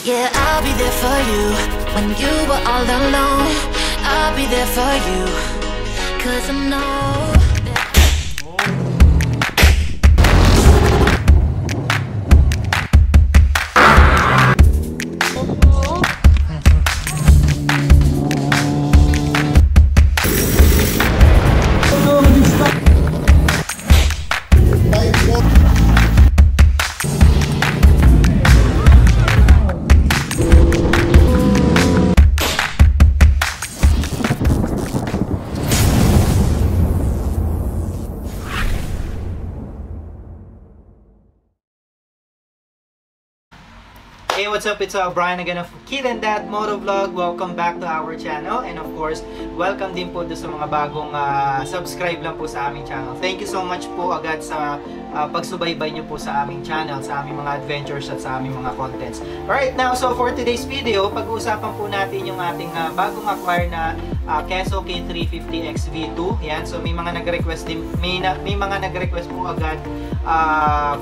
Yeah, I'll be there for you when you were all alone. I'll be there for you, 'cause I know Hey, what's up? It's Brian again of Kid and Dad Motovlog. Welcome back to our channel, and of course, welcome din po sa mga bagong subscribe lang po sa aming channel. Thank you so much po agad sa pagsubaybay nyo po sa aming channel, sa aming mga adventures at sa aming mga contents. Alright, now, so for today's video, pag-uusapan po natin yung ating bagong acquire na Keso K350X V2. Yan, so may mga nag-request din, may mga nag-request po agad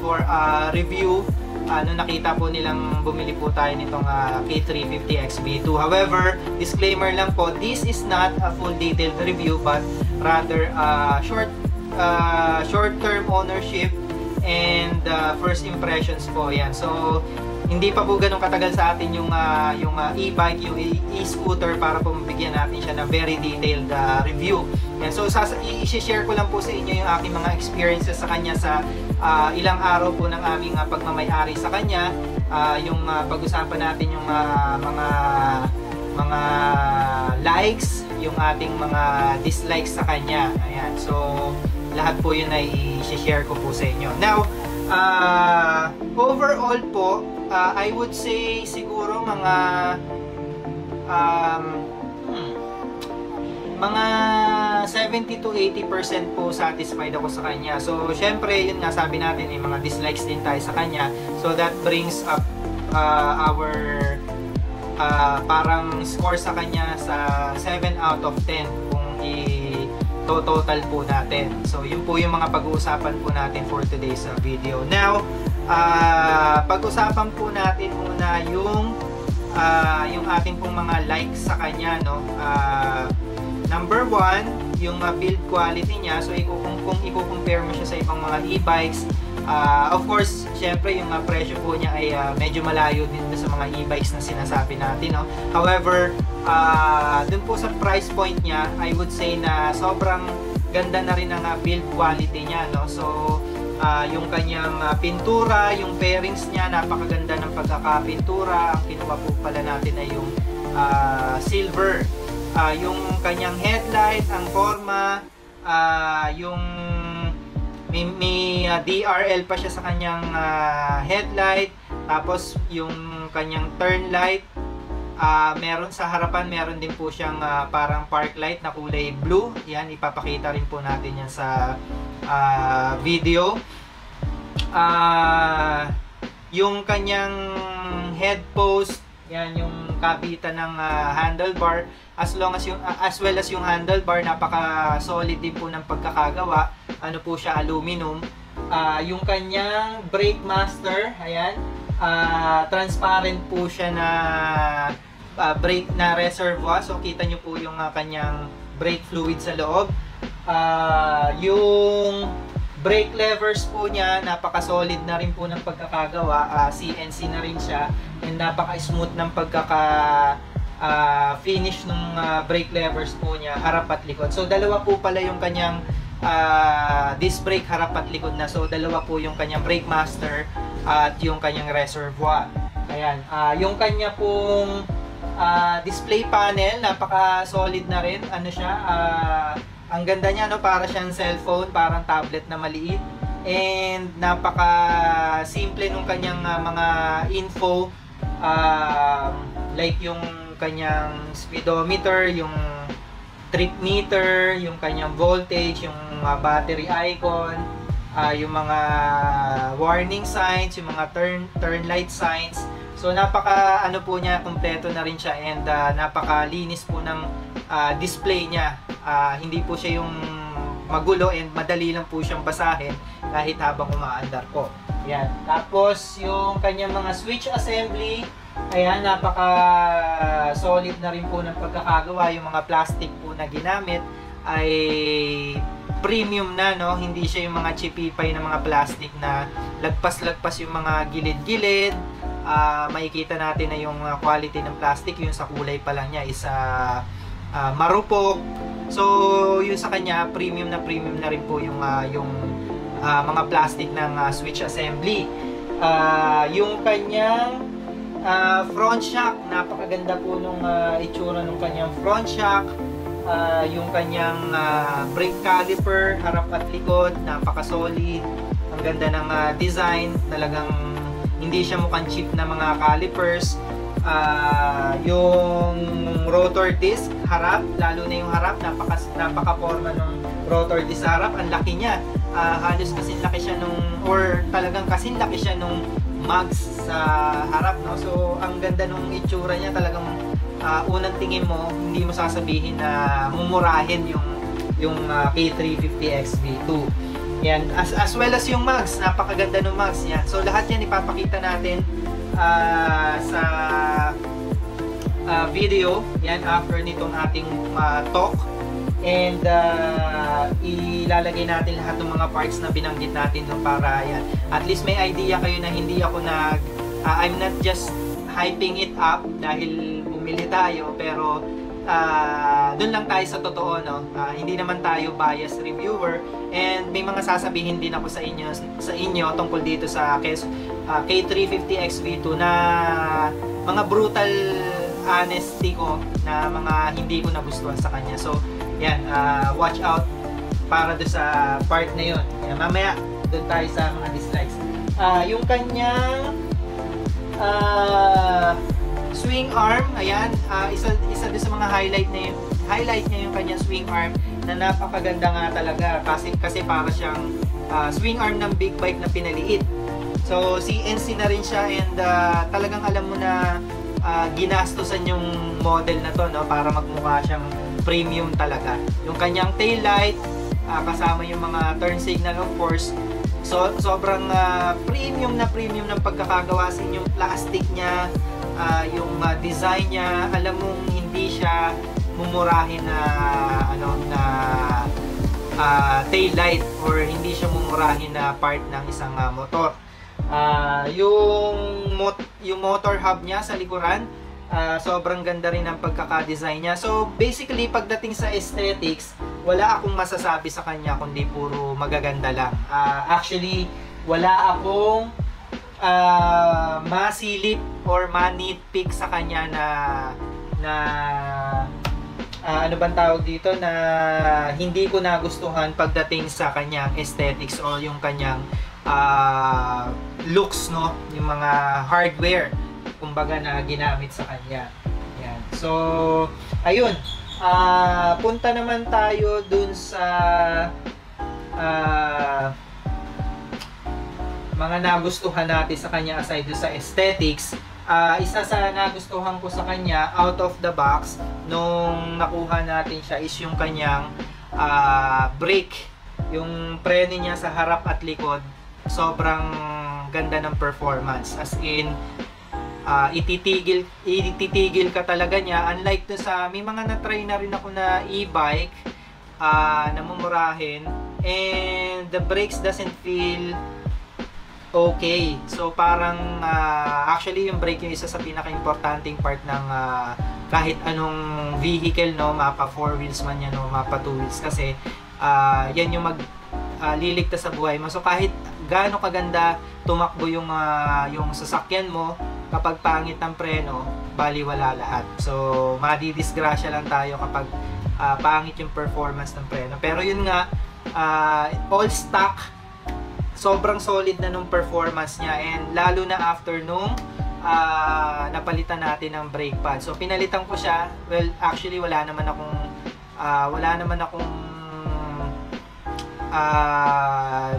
for review. Nung nakita po nilang bumili po tayo nitong K350X V2. However, disclaimer lang po, this is not a full detailed review but rather short-term ownership and first impressions po. Yan. So, hindi pa po ganun katagal sa atin yung e-bike, yung e-scooter para po mabigyan natin siya ng very detailed review. Yan. So, i-share ko lang po sa inyo yung aking mga experiences sa kanya sa ilang araw po ng aming pagmamay-ari sa kanya. Yung pag-usapan natin yung mga likes, yung ating mga dislikes sa kanya. Ayan. So, lahat po yun ay i-share ko po sa inyo. Now, overall po, I would say siguro mga 70 to 80% po satisfied ako sa kanya. So, syempre, yun nga sabi natin, mga dislikes din tayo sa kanya. So, that brings up our parang score sa kanya sa 7 out of 10 kung i-total po natin. So, yun po yung mga pag-uusapan po natin for today's video. Now, pag-usapan po natin muna yung ating pong mga likes sa kanya, no? Number 1, yung build quality niya. So, kung i-compare mo siya sa ibang mga e-bikes, of course, syempre, yung presyo po niya ay medyo malayo din sa mga e-bikes na sinasabi natin, no? However, dun po sa price point niya, I would say na sobrang ganda na rin ang build quality niya, no? So, yung kanyang pintura, yung fairings niya, napakaganda ng pagkakapintura. Ang kinuha po pala natin ay yung silver. Yung kanyang headlight, ang forma, yung may DRL pa siya sa kanyang headlight. Tapos yung kanyang turn light, meron sa harapan, meron din po siyang parang park light na kulay blue. Yan, ipapakita rin po natin yan sa video. Yung kanyang head post, yan yung kabitan ng handlebar, as well as yung handlebar, napaka solid din po ng pagkakagawa. Ano po siya, aluminum. Yung kanyang brake master, ayan, transparent po siya na brake na reservoir. So kita nyo po yung kanyang brake fluid sa loob. Yung brake levers po niya, napaka-solid na rin po ng pagkakagawa. CNC na rin siya, and napaka-smooth ng finish ng brake levers po niya, harap at likod. So, dalawa po pala yung kanyang disc brake, harap at likod na. So, dalawa po yung kanyang brake master at yung kanyang reservoir. Ayan. Yung kanya pong display panel, napaka-solid na rin. Ano siya, ang ganda niya, no? Para siyang cellphone, parang tablet na maliit. And napaka-simple nung kanyang mga info, like yung kanyang speedometer, yung trip meter, yung kanyang voltage, yung battery icon, yung mga warning signs, yung mga turn light signs. So napaka ano po niya, kumpleto na rin siya, and napakalinis po ng display niya. Hindi po siya yung magulo and madali lang po siyang basahin kahit habang umaandar ko. Yan. Tapos yung kanyang mga switch assembly, ayan, napaka solid na rin po ng pagkakagawa. Yung mga plastic po na ginamit ay premium na, no? Hindi siya yung mga chipipay na mga plastic na lagpas-lagpas yung mga gilid-gilid. Makikita natin na yung quality ng plastic, yung sa kulay pa lang niya is marupok. So yun sa kanya, premium na rin po yung mga plastic ng switch assembly. Yung kanyang front shock, napakaganda po nung itsura ng kanyang front shock. Yung kanyang brake caliper, harap at likod, napaka-solid. Ang ganda ng design, talagang hindi siya mukhang cheap na mga calipers. Yung rotor disc harap, lalo na yung harap, napaka-forma ng rotor disc harap, ang laki niya. Halos kasing laki siya talagang kasing laki siya nung mags sa harap, no? So ang ganda nung itsura niya, talagang unang tingin mo, hindi mo sasabihin na mumurahin yung K350X V2. Yan, as well as yung mags, napakaganda ng mags yan. So lahat yan ipapakita natin sa video yan after nitong ating talk, and ilalagay natin lahat ng mga parts na binanggit natin doon para yan, at least may idea kayo na hindi ako I'm not just hyping it up dahil bumili tayo, pero doon lang tayo sa totoo, no? Hindi naman tayo biased reviewer, and may mga sasabihin din ako sa inyo tungkol dito sa K350X V2 na mga brutal honesty ko, na mga hindi ko nagustuhan sa kanya. So yan, watch out para do sa part na yun. Yan, mamaya doon tayo sa mga dislikes. Yung kanyang swing arm, ayan, isa din sa mga highlight niya yung kanyang swing arm, na napakaganda nga talaga kasi para siyang swing arm ng big bike na pinaliit. So CNC na rin siya, and talagang alam mo na ginastosan yung model na to, no, para magmukha siyang premium talaga. Yung kanyang tail light, kasama yung mga turn signal, of course. So sobrang premium ng pagkakagawa. Yung plastic niya, yung design niya, alam mong hindi siya mumurahin na tail light, or hindi siya mumurahin na part ng isang motor. Yung motor hub niya sa likuran, sobrang ganda rin ang pagkaka-design niya. So basically, pagdating sa aesthetics, wala akong masasabi sa kanya kundi puro magaganda lang. Actually, wala akong masilip or manitpick sa kanya na ano bang tawag dito, na hindi ko nagustuhan pagdating sa kanyang aesthetics o yung kanyang looks, no, yung mga hardware kumbaga na ginamit sa kanya. Yan. So ayun, punta naman tayo dun sa mga nagustuhan natin sa kanya aside sa aesthetics. Isa sa nagustuhan ko sa kanya out of the box nung nakuha natin siya is yung kanyang brake, yung preno niya sa harap at likod. Sobrang ganda ng performance, as in ititigil ka talaga niya, unlike to sa may mga na-try na rin ako na e-bike na mumurahin, and the brakes doesn't feel okay. So parang actually yung brake yung isa sa pinaka-importanting part ng kahit anong vehicle, no, mapa 4 wheels man yan o mapa 2 wheels, kasi yan yung liligtas sa buhay mo. So kahit gaano kaganda tumakbo yung sasakyan mo, kapag pangit ang preno, baliwala lahat. So madidisgrasya lang tayo kapag pangit yung performance ng preno. Pero yun nga, all stock, sobrang solid na nung performance niya, and lalo na after nung napalitan natin ng brake pad. So pinalitan ko siya. Well, actually wala naman akong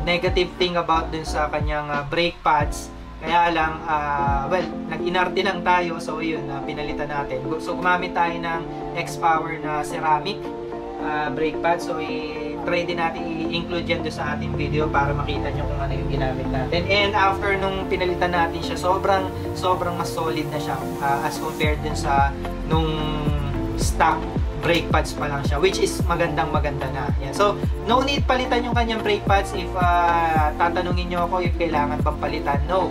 negative thing about dun sa kanyang brake pads. Kaya lang, well, nag-inarte lang tayo. So yun, pinalitan natin. So gumamit tayo ng X-Power na ceramic brake pad. So try din natin i-include yan doon sa ating video para makita nyo kung ano yung ginamit natin. And after nung pinalitan natin siya, sobrang mas solid na siya as compared din sa nung stock brake pads pa lang siya, which is maganda na. Yan. So, no need palitan yung kanyang brake pads if tatanungin nyo ako if kailangan bang palitan. No.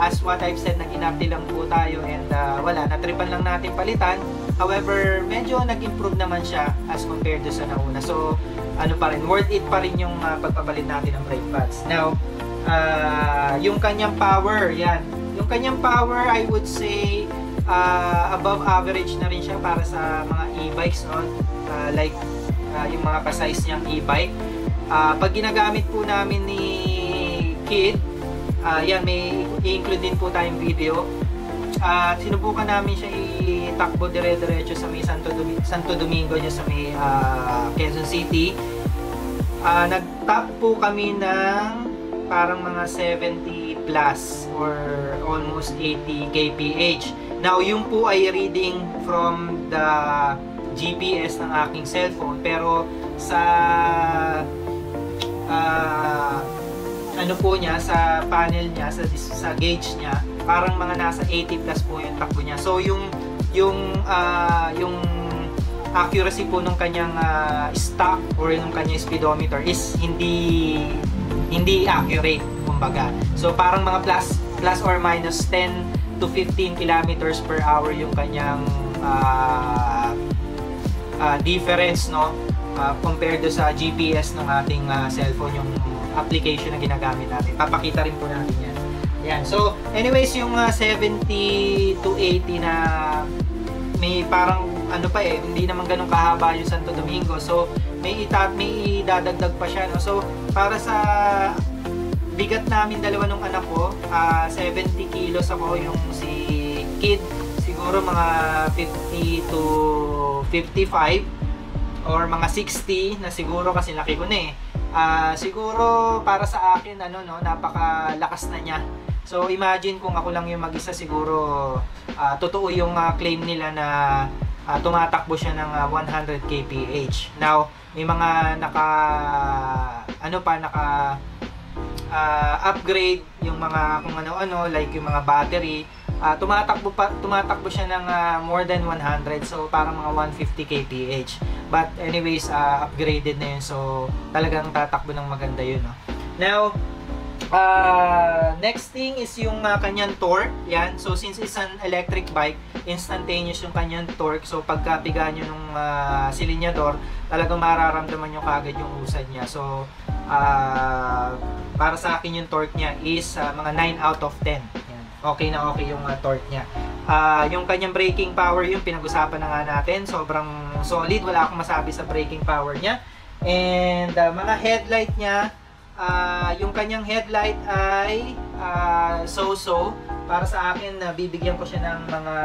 As what I've said, nag-inupdate lang po tayo and wala, natripan lang natin palitan. However, medyo nag-improve naman siya as compared to sa nauna. So, ano pa rin, worth it pa rin yung pagpapalit natin ng brake pads. Now, yung kanyang power, yan. Yung kanyang power, I would say, above average na rin siya para sa mga e-bikes, no? Like yung mga ka-size niyang e-bike. Pag ginagamit po namin ni Kid, yan, may i-include din po tayong video. Sinubukan namin siya itakbo dire-diretso sa may Santo Domingo niya sa may Quezon City. Nag-top po kami ng parang mga 70 plus or almost 80 kph. Now, yung po ay reading from the GPS ng aking cellphone, pero sa ano po niya, sa panel niya, sa gauge niya, parang mga nasa 80 plus po yung takbo niya. So, yung accuracy po nung kanyang stock or yung kanyang speedometer is hindi accurate, kumbaga. So, parang mga plus or minus 10 to 15 kilometers per hour yung kanyang difference, no, compared to sa GPS ng ating cellphone, yung application na ginagamit natin. Papakita rin po natin yan. Yan. So, anyways, yung 70 to 80 na may parang ano pa hindi naman ganun kahaba yung Santo Domingo. So, may idadagdag pa siya, no. So, para sa bigat namin dalawa nung anak ko, 70 kilos ako, yung si Kid siguro mga 50 to 55 or mga 60 na siguro kasi laki ko na siguro para sa akin napakalakas na niya. So imagine kung ako lang yung mag-isa, siguro totoo yung claim nila na tumatakbo siya ng 100 kph. Now may mga upgrade yung mga kung ano-ano, like yung mga battery, tumatakbo siya ng more than 100, so parang mga 150 kph. But anyways, upgraded na yun, so talagang tatakbo ng maganda yun, no? Now, next thing is yung kanyang torque. Yan, so since it's an electric bike, instantaneous yung kanyang torque. So pagka piga nyo nung silinyador, talagang mararamdaman nyo kagad yung usad niya. So para sa akin yung torque niya is mga 9 out of 10. Yan. Okay na okay yung torque niya. Yung kanyang braking power, yung pinag-usapan na nga natin, sobrang solid, wala akong masabi sa braking power niya. And mga headlight niya, yung kanyang headlight ay so-so. Para sa akin, bibigyan ko siya ng mga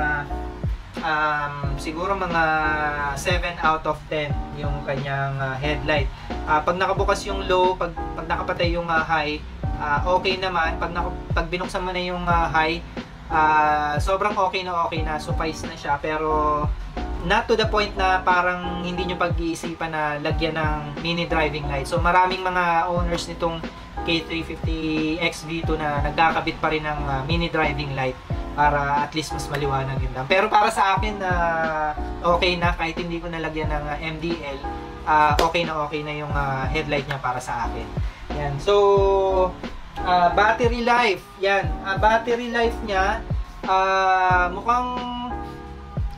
siguro mga 7 out of 10 yung kanyang headlight. Pag nakabukas yung low, pag nakapatay yung high, okay naman. Pag binuksan mo na yung high, sobrang okay na, suffice na siya. Pero not to the point na parang hindi nyo pag-iisipan na lagyan ng mini driving light. So maraming mga owners nitong K350 XV2 na nagkakabit pa rin ng mini driving light para at least mas maliwanag yun lang. Pero para sa akin, okay na, kahit hindi ko nalagyan ng MDL, okay na yung headlight niya para sa akin. Yan. So, battery life. Yan. Battery life niya, mukhang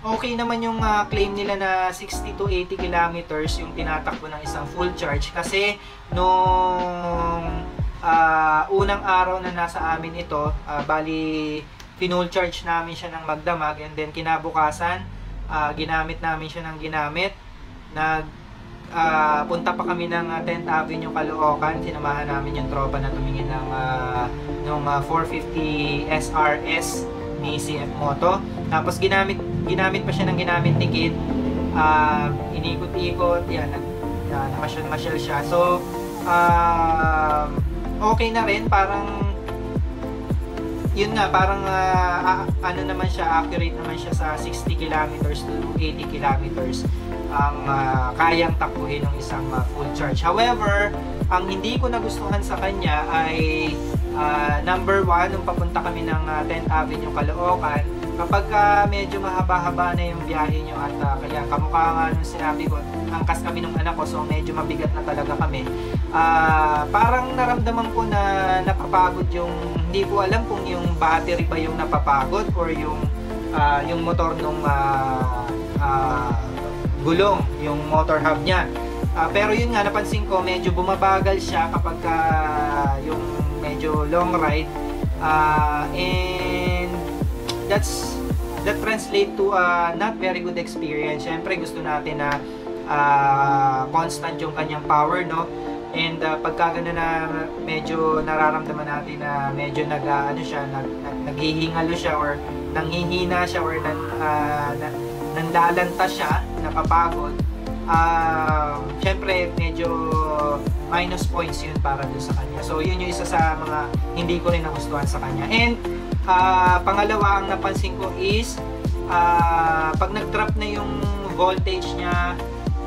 okay naman yung claim nila na 60 to 80 kilometers yung tinatakbo ng isang full charge. Kasi nung unang araw na nasa amin ito, bali pinull charge namin siya ng magdamag, and then kinabukasan ginamit namin siya ng ginamit. Punta pa kami ng 10th Avenue, Caloocan. Sinamahan namin yung tropa na tumingin ng 450 SRS ni CF Moto. Tapos ginamit pa siya ng ginamit ni Kid. Inikot-ikot, yan, namasyal siya. So, okay na rin, parang yun nga, parang ano naman siya, accurate naman siya sa 60 kilometers to 80 kilometers ang kayang takbuhin ng isang full charge. However, ang hindi ko nagustuhan sa kanya ay number 1, nung papunta kami ng 10th Avenue, Caloocan, kapag medyo mahaba-haba na yung biyahe nyo at kaya kamukha nga nung sinabi ko, angkas kami ng anak ko, so medyo mabigat na talaga kami. Parang naramdaman ko na napapagod yung, hindi ko alam kung yung battery ba yung napapagod or yung motor nung gulong, yung motor hub niya. Pero yun nga, napansin ko medyo bumabagal siya kapag yung medyo long ride, and that translate to not very good experience. Syempre gusto natin na constant yung kanyang power, no? And pagka gano'n na medyo nararamdaman natin na medyo naghihingalo siya or nanghihina siya or nanlalanta siya, napapagod, syempre medyo minus points yun para doon sa kanya. So yun yung isa sa mga hindi ko rin nagustuhan sa kanya. And pangalawa, ang napansin ko is pag nag-drop na yung voltage niya,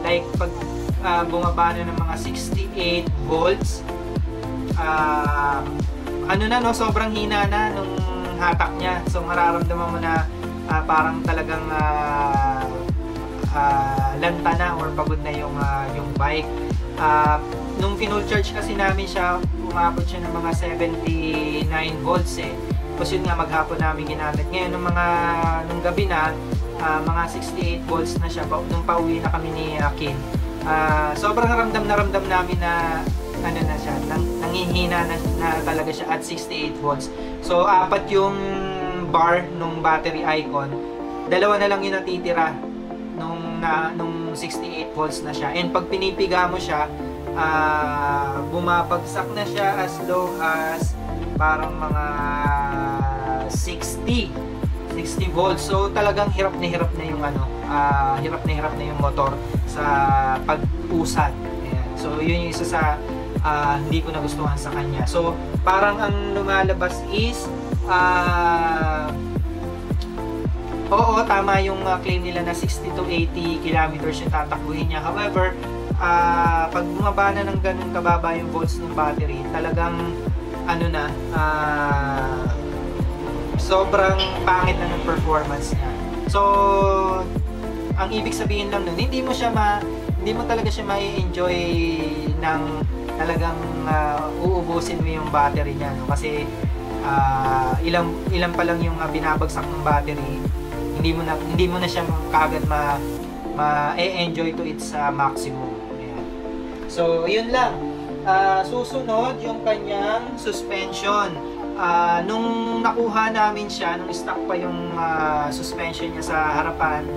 like pag bumaba na ng mga 68 volts, sobrang hina na nung hatak niya. So mararamdaman mo na parang talagang lanta na or pagod na yung bike. Nung full charge kasi namin siya, umabot siya ng mga 79 volts eh. Tapos yun nga, maghapon namin ginamit. Ngayon, nung gabi na, mga 68 volts na siya. Nung pauwi na kami ni Akin, sobrang ramdam namin na na siya, nangihina na talaga siya at 68 volts. So, 4 yung bar nung battery icon. 2 na lang yung natitira nung 68 volts na siya. And pag pinipiga mo siya, bumabagsak na siya as low as parang mga 60 volts. So talagang hirap na hirap na yung motor sa pag-usad. Ayan. So yun yung isa sa hindi ko nagustuhan sa kanya. So parang ang lumalabas is oo, tama yung claim nila na 60 to 80 kilometers yung tatakbuhin niya. However, pag bumaba na ng ganun kababa yung volts ng battery, talagang sobrang pangit na ng performance niya. So, ang ibig sabihin lang nun, hindi mo talaga siya mai-enjoy ng talagang uubusin mo yung battery niya, no? Kasi ilang pa lang yung binabagsak ng battery, hindi mo na siya kaagad ma-enjoy to its maximum. Ayan. So, yun lang. Susunod yung kanyang suspension. Nung nakuha namin siya, nung stock pa yung suspension niya sa harapan,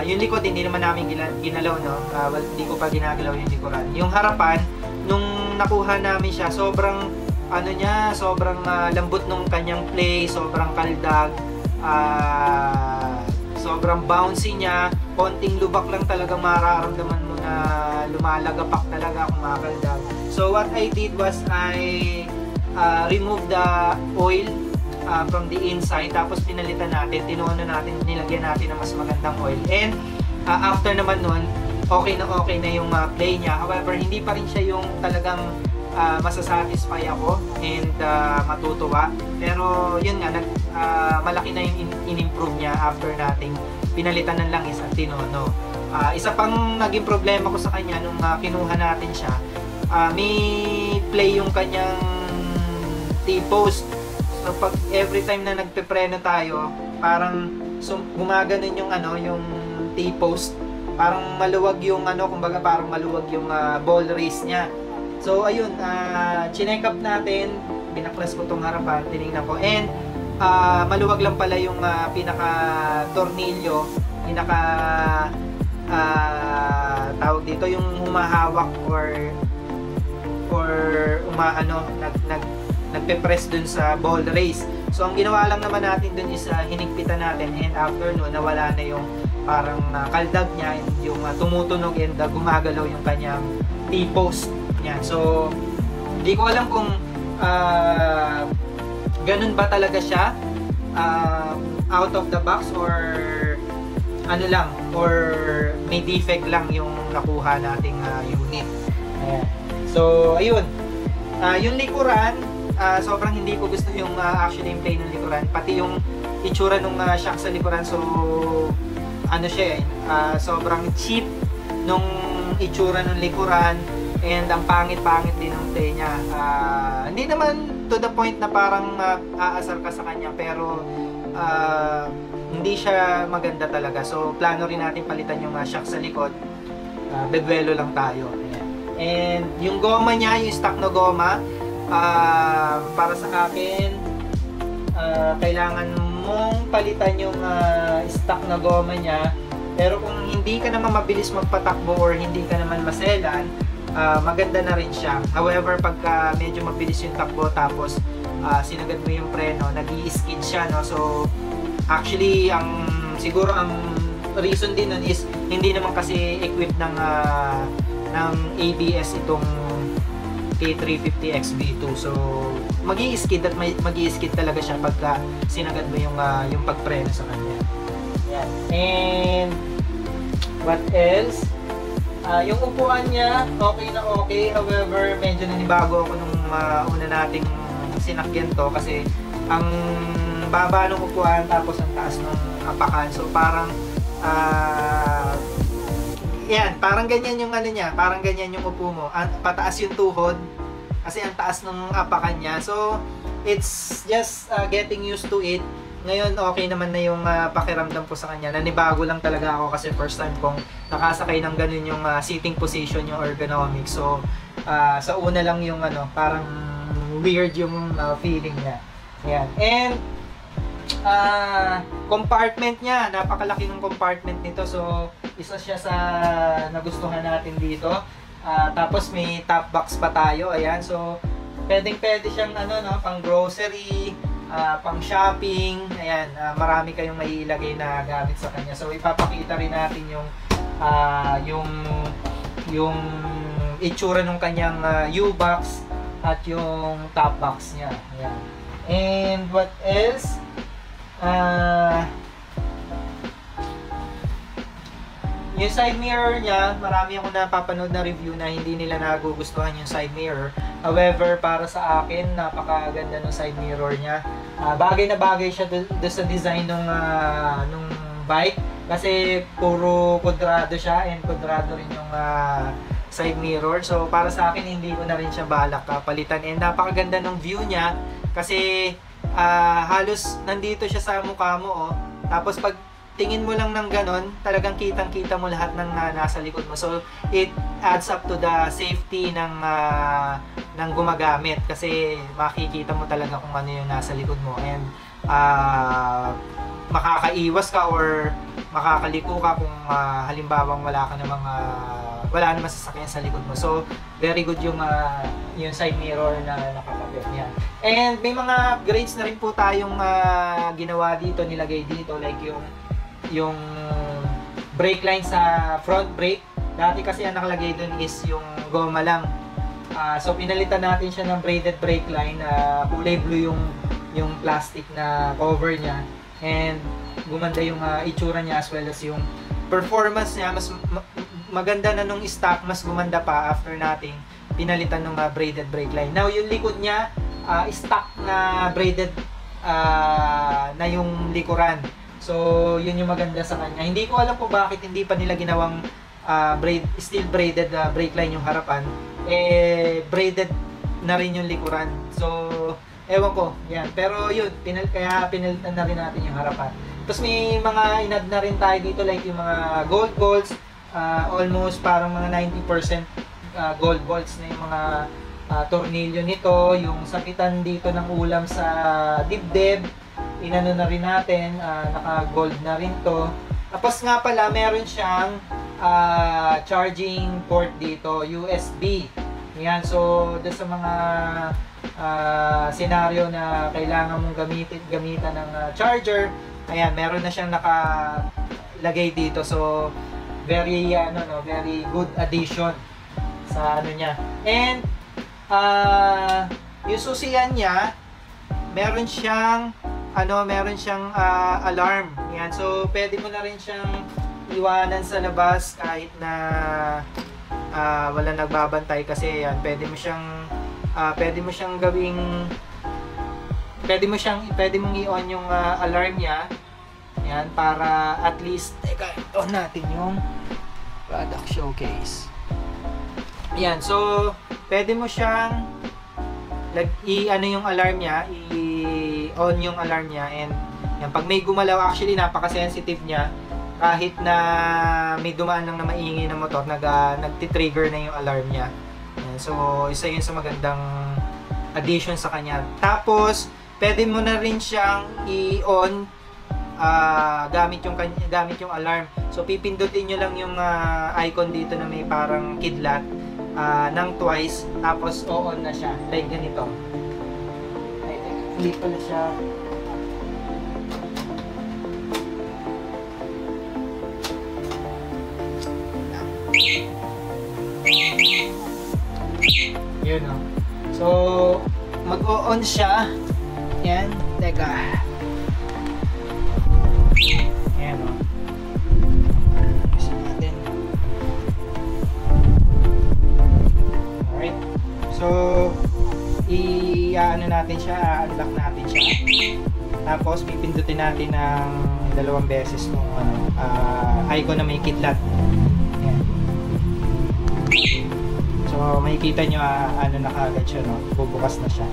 yung likod hindi naman namin ginalaw, no? Hindi ko pa ginagalaw yung likuran. Yung harapan, nung nakuha namin siya, sobrang lambot nung kanyang play, sobrang kaldag, sobrang bouncy niya, konting lubak lang talaga mararamdaman mo na lumalagapak talaga kung makaldag. So what I did was I remove the oil from the inside, tapos pinalitan natin, tinono natin, nilagyan natin ng mas magandang oil, and after naman nun, okay na yung play niya. However, hindi pa rin siya yung talagang masasatisfy ako and matutuwa, pero yun nga, malaki na yung in-improve niya after nating pinalitan ng langis at tinono. Isa pang naging problema ko sa kanya nung kinuha natin siya, may play yung kanyang T-post. So pag every time na nagpepreno tayo, parang gumaganon yung yung T-post. Parang maluwag yung kumbaga parang maluwag yung ball race niya. So ayun, chineck up natin, binaklas ko tong harapan, tinignan ko, and maluwag lang pala yung pinaka tornilyo, tawag dito, yung humahawak or nagpe-press dun sa ball race. So ang ginawa lang naman natin dun is hinigpitan natin, and after nun nawala na yung parang kaldag niya, and yung tumutunog and gumagalaw yung kanyang T-post niya. So hindi ko alam kung ganun ba talaga siya? Out of the box or ano lang, or may defect lang yung nakuha nating unit. Ayan. So, ayun. Yung likuran, sobrang hindi ko gusto yung actually yung plane ng likuran. Pati yung itsura ng shock sa likuran. So, ano siya sobrang cheap nung itsura ng likuran. And ang pangit-pangit din ng play niya. Hindi naman to the point na parang aasar ka sa kanya, pero hindi siya maganda talaga. So plano rin natin palitan yung shock sa likod. Bebuelo lang tayo. Ayan. And yung goma niya, yung stock na goma, para sa akin, kailangan mong palitan yung stock na goma niya. Pero kung hindi ka naman mabilis magpatakbo or hindi ka naman maselan, maganda na rin siya. However, pagka medyo mabilis yung takbo tapos sinagad mo yung preno, nag-i-skid siya, no? So actually, siguro ang reason din nun is hindi naman kasi equipped ng ABS itong K350 XB2. So magi-skid at magi-skid talaga siya pagka sinagad mo yung pagpreno sa kanya. Yan. And what else? Yung upuan niya, okay na okay. However, medyo nanibago ako nung una nating sinakyan to kasi ang baba ng upuan tapos ang taas ng apakan. So parang yan, parang ganyan yung ano niya, parang ganyan yung upo mo. Pataas yung tuhod kasi ang taas ng apakan niya. So it's just getting used to it. Ngayon okay naman na yung pakiramdam ko sa kanya. Nanibago lang talaga ako kasi first time kong nakasakay ng ganun yung sitting position, yung ergonomics. So sa una lang yung parang weird yung feeling niya. Yan. And compartment niya, napakalaki ng compartment nito. So isa siya sa nagustuhan natin dito. Tapos may top box pa tayo. Ayan. So pwede siyang pang grocery, pang shopping. Ayan, marami kayong maiilagay na gamit sa kanya. So ipapakita rin natin yung itsura ng kanyang U-box at yung top box niya. Ayan. And what else? Yung side mirror niya, marami akong napapanood na review na hindi nila nagugustuhan yung side mirror. However, para sa akin, napakaganda ng side mirror niya. Bagay na bagay siya doon sa design nung bike. Kasi puro kudrado siya and kudrado rin yung side mirror. So para sa akin, hindi ko na rin siya balak palitan. And napakaganda ng view niya kasi halos nandito siya sa mukha mo. Tapos pag tingin mo lang ng ganon, talagang kitang-kita mo lahat ng nasa likod mo. So it adds up to the safety ng gumagamit kasi makikita mo talaga kung ano yung nasa likod mo. And makakaiwas ka or makakaliko ka kung halimbawang wala naman sasakyan sa likod mo. So very good yung side mirror na nakakabit niya. And may mga upgrades na rin po tayong ginawa dito, nilagay dito, like yung brake line sa front brake. Dati kasi ang nakalagay dun is yung goma lang. So pinalitan natin siya ng braided brake line. Kulay blue yung plastic na cover niya. And gumanda yung itsura niya as well as yung performance niya. Mas maganda na nung stock, mas gumanda pa after nating pinalitan ng braided brake line. Now yung likod niya, stock na braided na yung likuran. So yun yung maganda sa kanya. Hindi ko alam po bakit hindi pa nila ginawang steel braided brake line yung harapan. Braided na rin yung likuran. So ewan ko, yan. Pero yun, kaya pinalitan na rin natin yung harapan. Tapos may mga inad na rin tayo dito, like yung mga gold bolts. Almost parang mga 90% gold bolts na yung mga tornilyo nito. Yung sakitan dito ng ulam sa dibdib, inano na rin natin, naka-gold na rin to. Tapos nga pala, meron siyang charging port dito, USB. Yan, so doon sa mga senaryo na kailangan mong gamitan ng charger, ayan, meron na siyang nakalagay dito. So very very good addition sa ano niya. And yung susian niya, meron siyang alarm. Yan. So, pwede mo na rin siyang iwanan sa labas kahit na wala nagbabantay kasi yan. Pwede mo siyang gawing pwede mong i-on yung alarm niya. Yan, para at least on natin yung product showcase. Yan, so pwede mo siyang yung alarm niya, i-on yung alarm niya, and yan, pag may gumalaw, actually napaka-sensitive niya, kahit na may dumaan lang na maingay na motor, nagti-trigger na yung alarm niya. Yan, so isa yun sa magandang addition sa kanya. Tapos pwede mo na rin siyang i-on gamit yung alarm. So pipindutin nyo lang yung icon dito na may parang kidlat ng twice, tapos on na siya, like ganito. Hindi pala siya. Yun o. So mag-on siya. Yan, teka. Yan o. Kasi natin. Alright. So, i-ano natin siya, unlock natin siya. Tapos, pipindutin natin ng 2 beses ng icon na may kidlat. Yan. So, makikita nyo, na kagad siya, no? Bubukas na siya.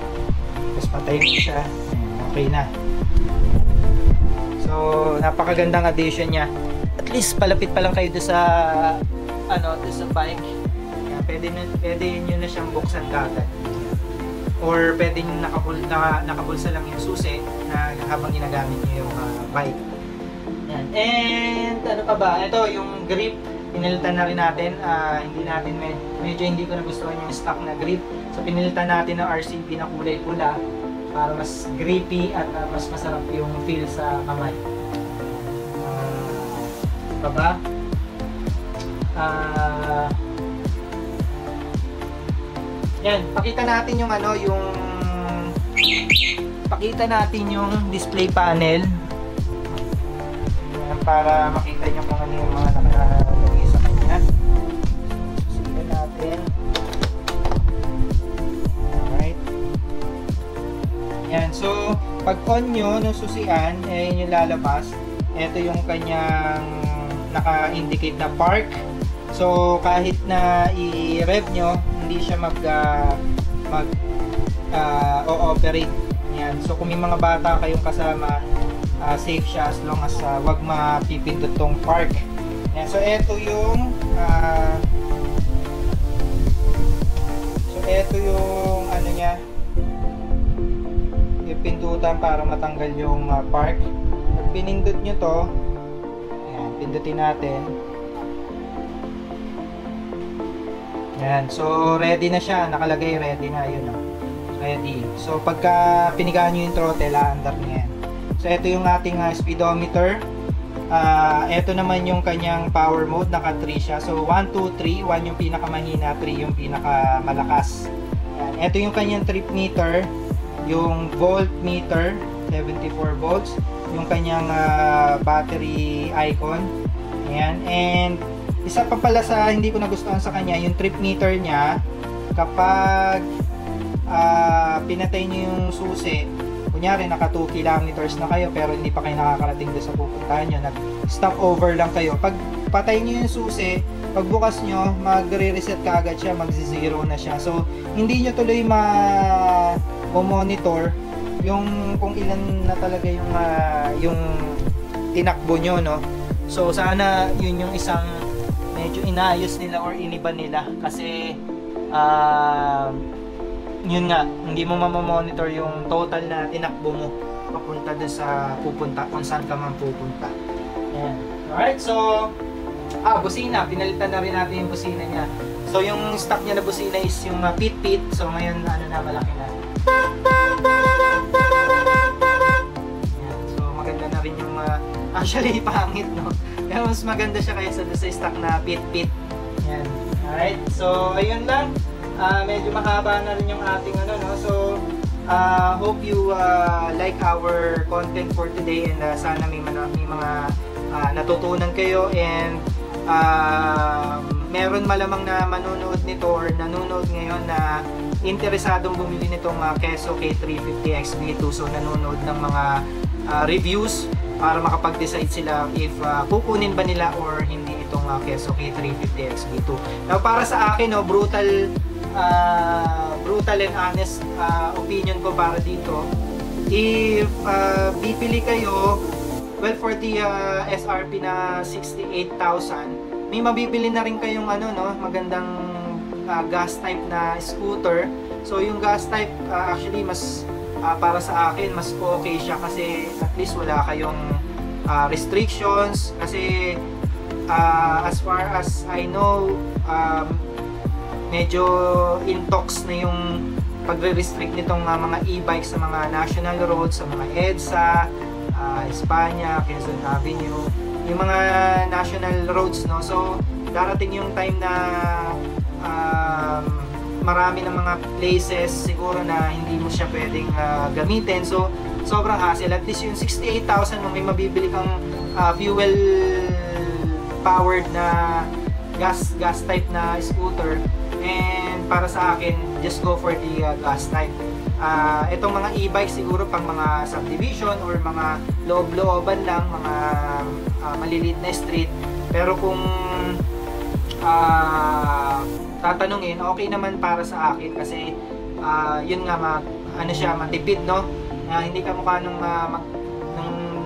Tapos, patayin ko siya. Ayan, okay na. So, napakagandang addition niya. At least palapit pa lang kayo doon sa doon sa bike. Kaya pwede nyo na siyang buksan kagad. Or pwede nyo nakabulsa lang yung susi na habang ginagamit nyo yung bike. Yan. And ano pa ba? Ito yung grip. Pinilitan na rin natin. Medyo hindi ko nagustuhan yung stock na grip. So pinilitan natin ng RCB na kulay pula para mas grippy at mas masarap yung feel sa kamay. Pa ba? Yan, pakita natin yung display panel. Yan, para makita nyo kung ano yung mga nakalagay sa kanya. Susunod natin. Yan, so pag on nyo nung susian, yun yung lalabas. Ito yung kanyang naka-indicate na park. So kahit na i-rev nyo, hindi siya o-operate. Yan. So kung may mga bata kayong kasama, safe siya as long as wag mapipindot tong park. Yan. So ito yung ano niya, pindutan para matanggal yung park. Pag pinindot nyo to, ayan, pindutin natin. Ayan, so ready na siya, nakalagay ready na, yun o. Ready. So pagka pinigaan nyo yung throttle, aandar na yan. So ito yung ating speedometer. Ito naman yung kanyang power mode, naka 3 siya. So 1, 2, 3, 1 yung pinakamahina, 3 yung pinakamalakas. Ayan. Ito yung kanyang trip meter, yung voltmeter 74 volts, yung kanyang battery icon. Ayan. And isa pa pala sa hindi ko nagustuhan sa kanya, yung trip meter niya, kapag pinatay niyo yung susi, kunyari naka 2 kilometers na kayo pero hindi pa kayo nakakarating doon sa pupuntahan nyo, nag-stop over lang kayo, pag patay niyo yung susi, pagbukas nyo, magre-reset ka agad siya, mag-zero na siya. So hindi nyo tuloy monitor yung kung ilan na talaga yung tinakbo nyo, no? So sana yun yung isang medyo inayos nila or iniba nila, kasi yun nga, hindi mo mamamonitor yung total na tinakbo mo papunta doon sa kung saan ka man pupunta. Ayan. Alright, so busina, pinalitan na rin natin yung busina niya. So yung stock niya na busina is yung pit-pit. So ngayon malaki na. Ayan. So maganda na rin yung actually pangit, no? Pero mas maganda siya kaysa sa stock na pit-pit. Ayan. Alright, so ayun lang. Medyo mahaba na rin yung ating no? So Hope you like our content for today, and sana may mga natutunan kayo, and meron malamang na manonood nito or nanonood ngayon na interesadong bumili nitong Keso K350 XB2. So nanonood ng mga reviews para makapag-decide sila if kukunin ba nila or hindi itong Keso K350 XB2. Now para sa akin, brutal and honest opinion ko para dito. If bibili kayo, well, for the SRP na 68,000, may mabibili na rin kayong magandang gas type na scooter. So yung gas type actually mas para sa akin mas okay siya, kasi at least wala kayong restrictions, kasi as far as I know, medyo in talks na yung pagre-restrict nitong mga e-bikes sa mga national roads, sa mga EDSA, Espanya, Quezon Avenue, yung mga national roads, no? So darating yung time na marami ng mga places siguro na hindi mo siya pwedeng gamitin. So sobrang hassle. At least yung 68,000 mo may mabibili kang fuel powered na gas type na scooter. And para sa akin, just go for the gas type. Itong mga e-bike siguro pang mga subdivision or mga loob-looban lang, mga maliliit na street. Pero kung tatanungin, okay naman para sa akin, kasi yun nga, matipid, no? Hindi ka mukha ng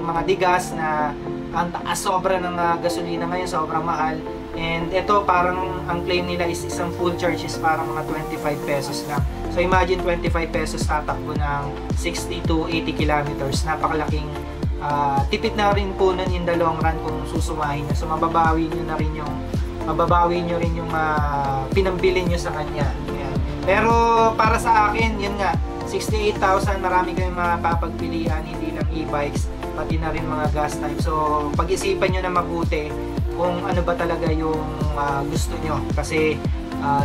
mga digas na ang taas sobra ng gasolina ngayon, sobrang mahal. And ito parang ang claim nila is isang full charge is parang mga 25 pesos lang. So imagine 25 pesos tatakbo ng 60 to 80 kilometers. Napakalaking tipid na rin po nun in the long run kung susumahin nyo. So mababawi nyo rin yung pinambili nyo sa kanya. Ayan. Pero para sa akin, yun nga, 68,000, marami kayong mapapagpilian, hindi lang e-bikes, pati na rin mga gas type. So pag-isipan nyo na mabuti kung ano ba talaga yung gusto nyo, kasi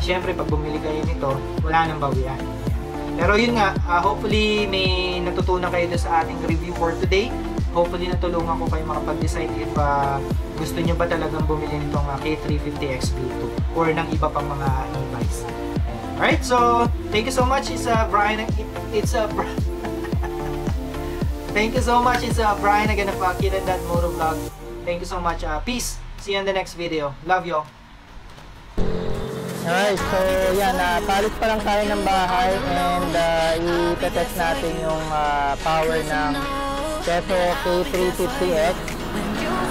syempre pag bumili kayo nito, wala nang bawian. Pero yun nga, hopefully may natutunan kayo sa ating review for today. Hopefully natulungan ko kayo makapag-decide if gusto nyo ba talagang bumili nitong K350 XB2 or ng iba pang mga e-bikes. Alright, so thank you so much. Thank you so much. It's Brian again of Kid and Dad Moto Vlog. Thank you so much. Peace. See you in the next video. Love you all. Alright, so yan, palit pa lang tayo ng bahay, and i-test natin yung power ng Keso K350X.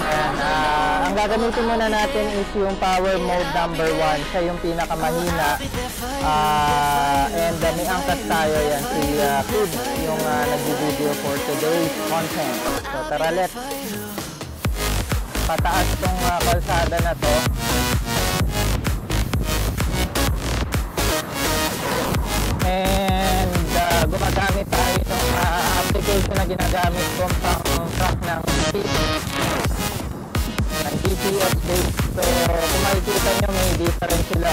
Ayan, ang gagamitin muna natin is yung power mode number 1. Siya yung pinakamahina. And may angkas tayo, yan, si Kid, yung nag-video for today's content. So tara, let's pataas tong kalsada na to. And gumagamit tayo ng application na ginagamit kong pang-track ng GPS base. So kung makikita nyo, may difference sila.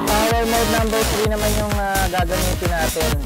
Power mode number 3 naman yung gagamitin natin.